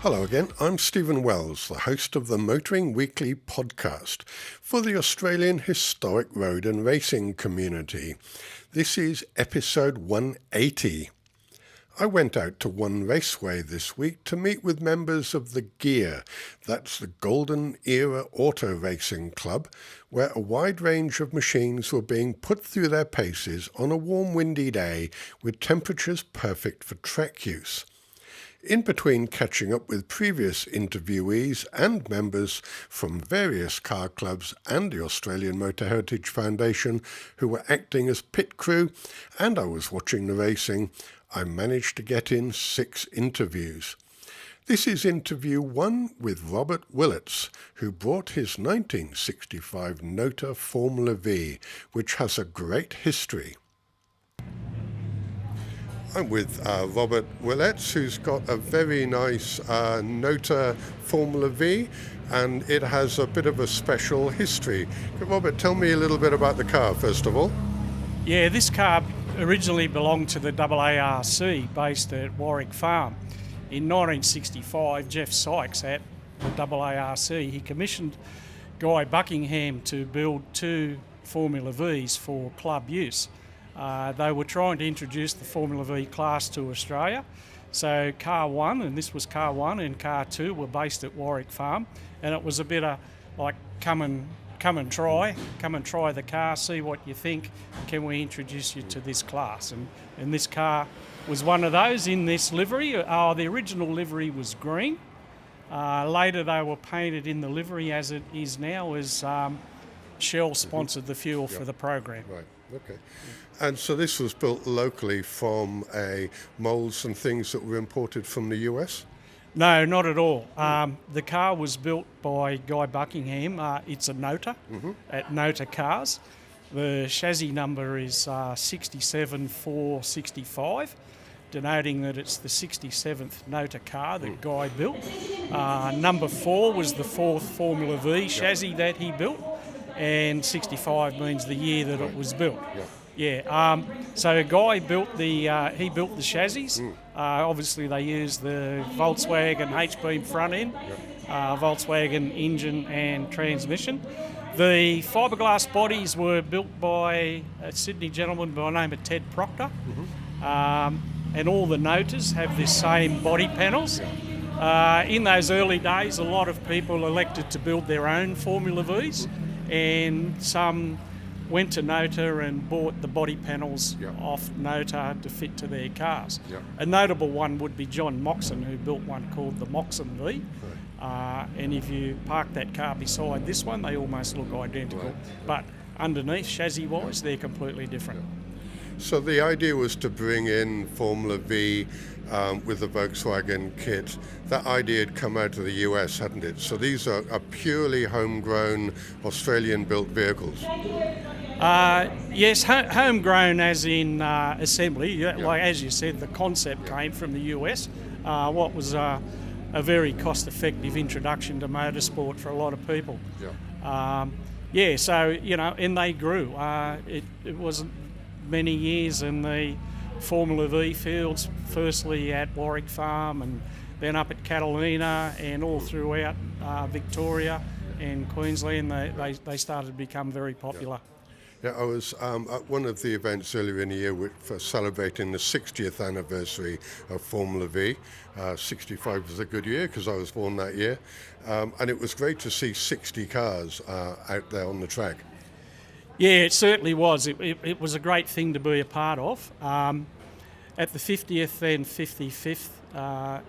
Hello again, I'm Stephen Wells, the host of the Motoring Weekly podcast for the Australian Historic Road and Racing community. This is episode 180. I went out to One Raceway this week to meet with members of the GEAR, that's the Golden Era Auto Racing Club, where a wide range of machines were being put through their paces on a warm windy day with temperatures perfect for trek use. In between catching up with previous interviewees and members from various car clubs and the Australian Motor Heritage Foundation who were acting as pit crew, and I was watching the racing, I managed to get in 6 interviews. This is interview 1 with Robert Willets, who brought his 1965 Nota Formula V, which has a great history. I'm with Robert Willets, who's got a very nice Nota Formula V, and it has a bit of a special history. Robert, tell me a little bit about the car, first of all. Yeah, this car originally belonged to the AARC based at Warwick Farm. In 1965, Jeff Sykes at the AARC, he commissioned Guy Buckingham to build 2 Formula Vs for club use. They were trying to introduce the Formula V class to Australia. So Car 1, and this was Car 1, and Car 2 were based at Warwick Farm. And it was a bit of like, come and try the car, see what you think. Can we introduce you to this class? And this car was one of those in this livery. The original livery was green. Later they were painted in the livery as it is now, as Shell sponsored the fuel for the program. Right, okay. And so this was built locally from moulds and things that were imported from the US? No, not at all. The car was built by Guy Buckingham. It's a Nota at Nota Cars. The chassis number is 67465, denoting that it's the 67th Nota car that Guy built. Number 4 was the 4th Formula V chassis that he built, and 65 means the year that it was built. Yeah. So Guy built the chassis. Obviously, they used the Volkswagen H-beam front end, Volkswagen engine and transmission. The fiberglass bodies were built by a Sydney gentleman by the name of Ted Proctor, and all the Notas have the same body panels. In those early days, a lot of people elected to build their own Formula Vs, and some went to Nota and bought the body panels off Nota to fit to their cars. A notable one would be John Moxon, who built one called the Moxon V. And if you park that car beside this one, they almost look identical. But underneath, chassis-wise, they're completely different. So the idea was to bring in Formula V with the Volkswagen kit. That idea had come out of the US, hadn't it? So these are purely homegrown Australian-built vehicles. Yes, homegrown as in assembly. Like as you said, the concept came from the US. What was a very cost-effective introduction to motorsport for a lot of people. So, and they grew. It wasn't many years in the Formula V fields, firstly at Warwick Farm and then up at Catalina and all throughout Victoria and Queensland. They started to become very popular. Yeah, I was at one of the events earlier in the year for celebrating the 60th anniversary of Formula V. 65 was a good year because I was born that year. And it was great to see 60 cars out there on the track. Yeah, it certainly was. It was a great thing to be a part of. At the 50th and 55th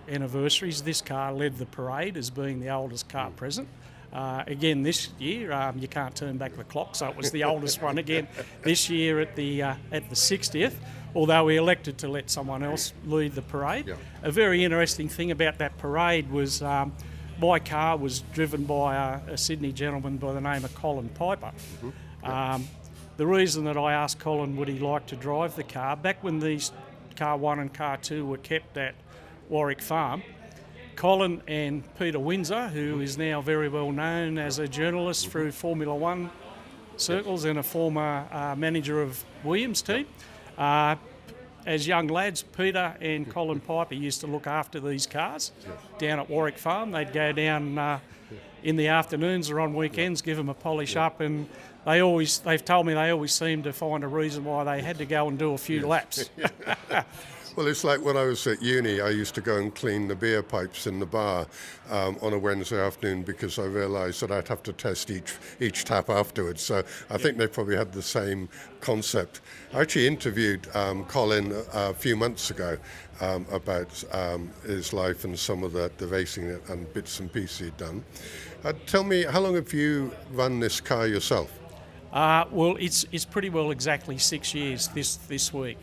anniversaries, this car led the parade as being the oldest car present. Again this year, you can't turn back the clock, so it was the oldest one again this year at the 60th, although we elected to let someone else lead the parade. A very interesting thing about that parade was my car was driven by a Sydney gentleman by the name of Colin Piper. The reason that I asked Colin would he like to drive the car, back when these Car 1 and Car 2 were kept at Warwick Farm, Colin and Peter Windsor, who is now very well known as a journalist through Formula 1 circles and a former manager of Williams' team, as young lads, Peter and Colin Piper used to look after these cars down at Warwick Farm. They'd go down in the afternoons or on weekends, give them a polish up, and they've told me they always seem to find a reason why they had to go and do a few laps. Well, it's like when I was at uni, I used to go and clean the beer pipes in the bar on a Wednesday afternoon because I realised that I'd have to test each tap afterwards. So I think they probably had the same concept. I actually interviewed Colin a few months ago about his life and some of the racing and bits and pieces he'd done. Tell me, how long have you run this car yourself? Well, it's pretty well exactly 6 years this week.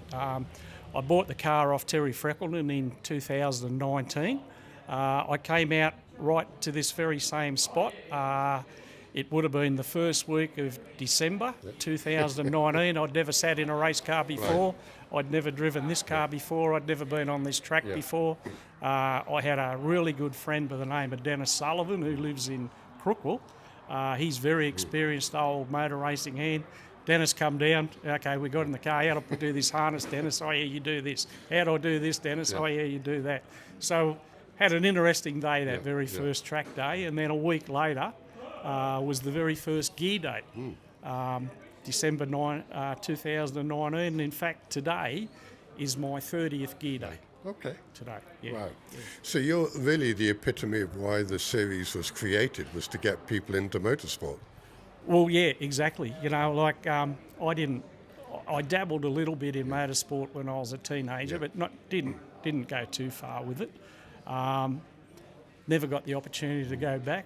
I bought the car off Terry Freckleton in 2019. I came out right to this very same spot. It would have been the first week of December 2019. I'd never sat in a race car before. Right. I'd never driven this car before. I'd never been on this track before. I had a really good friend by the name of Dennis Sullivan who lives in Crookwell. He's very experienced old motor racing hand. Dennis come down, okay, we got in the car, how do I do this harness, Dennis? Oh yeah, you do this. How do I do this, Dennis? Oh yeah, you do that. So had an interesting day that very first track day, and then a week later was the very first gear date, December 2019. And in fact, today is my 30th gear day. Okay. Today, yeah. Wow. So you're really the epitome of why the series was created, was to get people into motorsport. Well, yeah, exactly. You know, like I dabbled a little bit in motorsport when I was a teenager, but didn't go too far with it. Never got the opportunity to go back.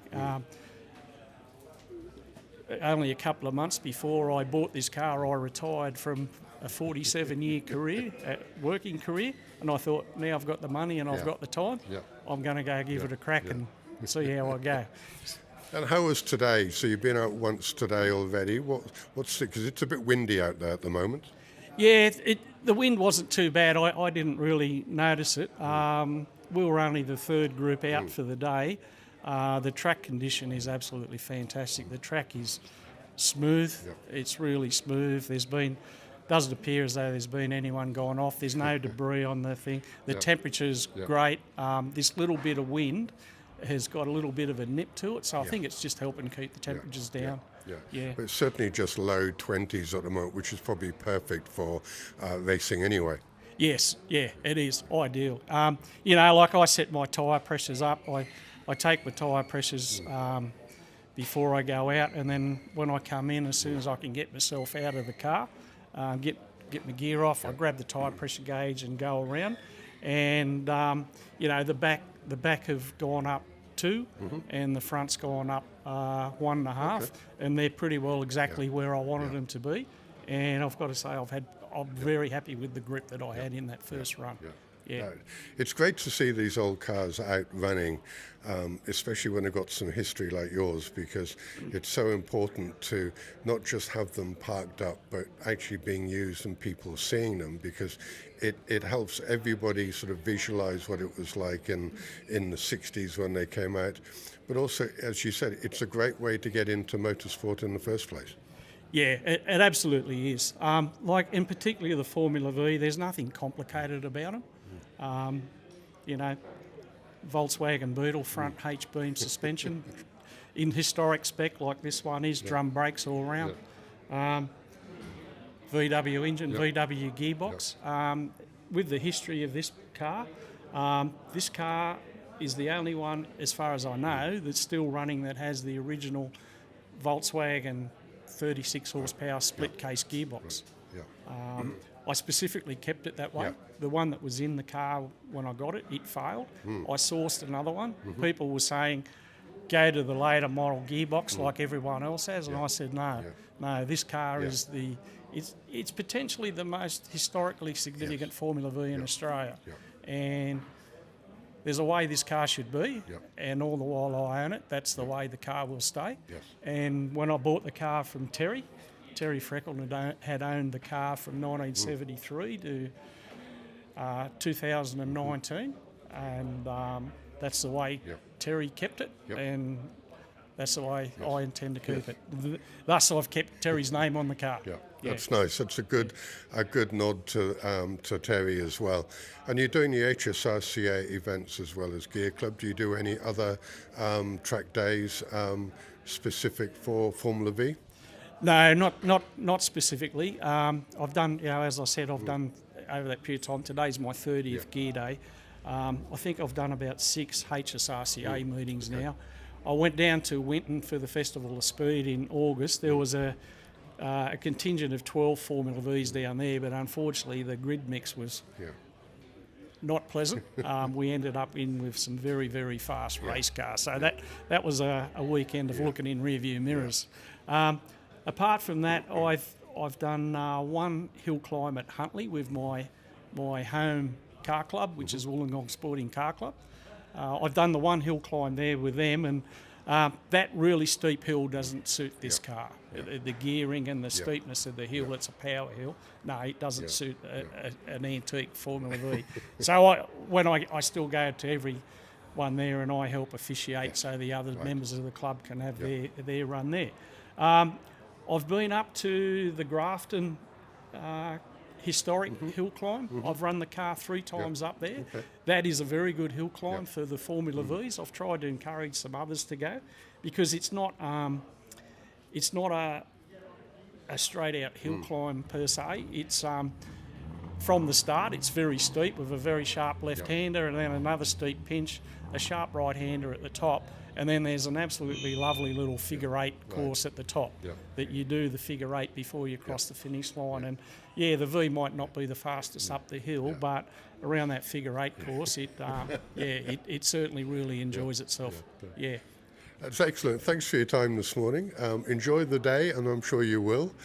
Only a couple of months before I bought this car, I retired from a 47-year career, working career, and I thought, now I've got the money and I've got the time, I'm going to go give it a crack and see how I go. And how was today? So you've been out once today already. What's it? Because it's a bit windy out there at the moment. Yeah, the wind wasn't too bad. I didn't really notice it. We were only the third group out for the day. The track condition is absolutely fantastic. The track is smooth. It's really smooth. Doesn't appear as though there's been anyone gone off. There's no debris on the thing. The temperature's great. This little bit of wind has got a little bit of a nip to it, so I think it's just helping keep the temperatures down. Yeah. But it's certainly just low 20s at the moment, which is probably perfect for racing anyway. Yes, yeah, it is ideal. You know, like I set my tyre pressures up. I take my tyre pressures before I go out, and then when I come in, as soon as I can get myself out of the car, get my gear off, I grab the tyre pressure gauge and go around. And you know, the back have gone up 2, and the front's gone up 1.5, and they're pretty well exactly where I wanted them to be. And I've got to say, I'm very happy with the grip that I had in that first run. Yeah. It's great to see these old cars out running, especially when they've got some history like yours, because it's so important to not just have them parked up, but actually being used and people seeing them, because it helps everybody sort of visualise what it was like in the 60s when they came out. But also, as you said, it's a great way to get into motorsport in the first place. Yeah, it absolutely is. Like in particular the Formula V, there's nothing complicated about them. You know, Volkswagen Beetle front H-beam suspension, in historic spec like this one is, drum brakes all around. VW engine, VW gearbox. With the history of this car is the only one, as far as I know, that's still running that has the original Volkswagen 36 horsepower split case gearbox. I specifically kept it that way. The one that was in the car when I got it, it failed. I sourced another one. People were saying, go to the later model gearbox like everyone else has, and I said, no, this car is it's potentially the most historically significant Formula V in Australia. And there's a way this car should be, and all the while I own it, that's the way the car will stay. And when I bought the car from Terry Freckleton had owned the car from 1973 to 2019, and that's the way Terry kept it. And That's the way I intend to keep it. Thus, I've kept Terry's name on the car. Yeah, that's nice. That's a good nod to Terry as well. And you're doing the HSRCA events as well as Gear Club. Do you do any other track days specific for Formula V? No, not specifically. I've done, as I said, I've done over that period of time. Today's my 30th gear day. I think I've done about 6 HSRCA meetings now. I went down to Winton for the Festival of Speed in August. There was a contingent of 12 Formula Vs down there, but unfortunately the grid mix was not pleasant. We ended up in with some very, very fast race cars. So that was a weekend of looking in rearview mirrors. Apart from that, I've done one hill climb at Huntly with my home car club, which is Wollongong Sporting Car Club. I've done the one hill climb there with them, and that really steep hill doesn't suit this car. The gearing and the steepness of the hill, it's a power hill. No, it doesn't suit an antique Formula V. So when I still go to every one there, and I help officiate so the other members of the club can have their run there. I've been up to the Grafton historic hill climb. I've run the car 3 times up there. Okay. That is a very good hill climb for the Formula Vs. I've tried to encourage some others to go because it's not a straight out hill climb per se. It's from the start it's very steep with a very sharp left-hander and then another steep pinch, a sharp right-hander at the top. And then there's an absolutely lovely little figure 8 course at the top that you do the figure 8 before you cross the finish line. And the V might not be the fastest up the hill, but around that figure 8 course, it certainly really enjoys itself. Yeah. That's excellent. Thanks for your time this morning. Enjoy the day, and I'm sure you will.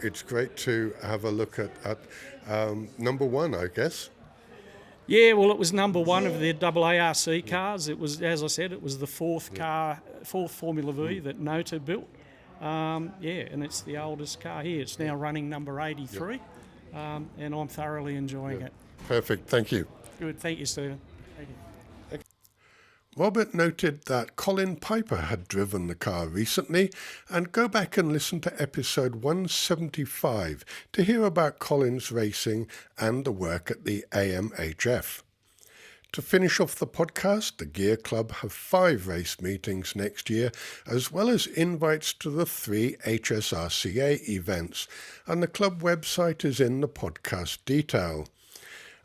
It's great to have a look at number 1, I guess. Yeah, well, it was number 1 of the AARC cars. It was, as I said, it was the fourth Formula V that Nota built. And it's the oldest car here. It's now running number 83, and I'm thoroughly enjoying it. Perfect. Thank you. Good. Thank you, Stephen. Thank you. Robert noted that Colin Piper had driven the car recently, and go back and listen to episode 175 to hear about Colin's racing and the work at the AMHF. To finish off the podcast, the Gear Club have 5 race meetings next year, as well as invites to the 3 HSRCA events, and the club website is in the podcast detail.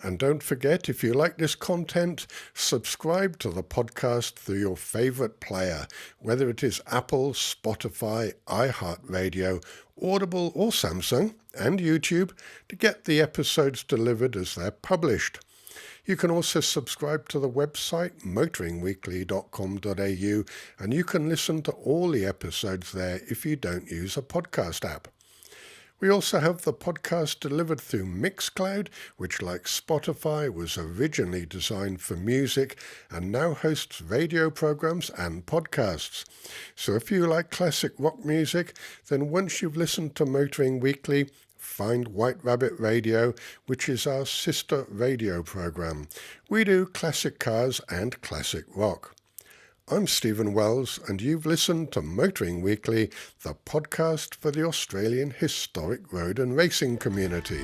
And don't forget, if you like this content, subscribe to the podcast through your favourite player, whether it is Apple, Spotify, iHeartRadio, Audible or Samsung, and YouTube, to get the episodes delivered as they're published. You can also subscribe to the website motoringweekly.com.au, and you can listen to all the episodes there if you don't use a podcast app. We also have the podcast delivered through Mixcloud, which, like Spotify, was originally designed for music and now hosts radio programs and podcasts. So if you like classic rock music, then once you've listened to Motoring Weekly, find White Rabbit Radio, which is our sister radio program. We do classic cars and classic rock. I'm Stephen Wells, and you've listened to Motoring Weekly, the podcast for the Australian historic road and racing community.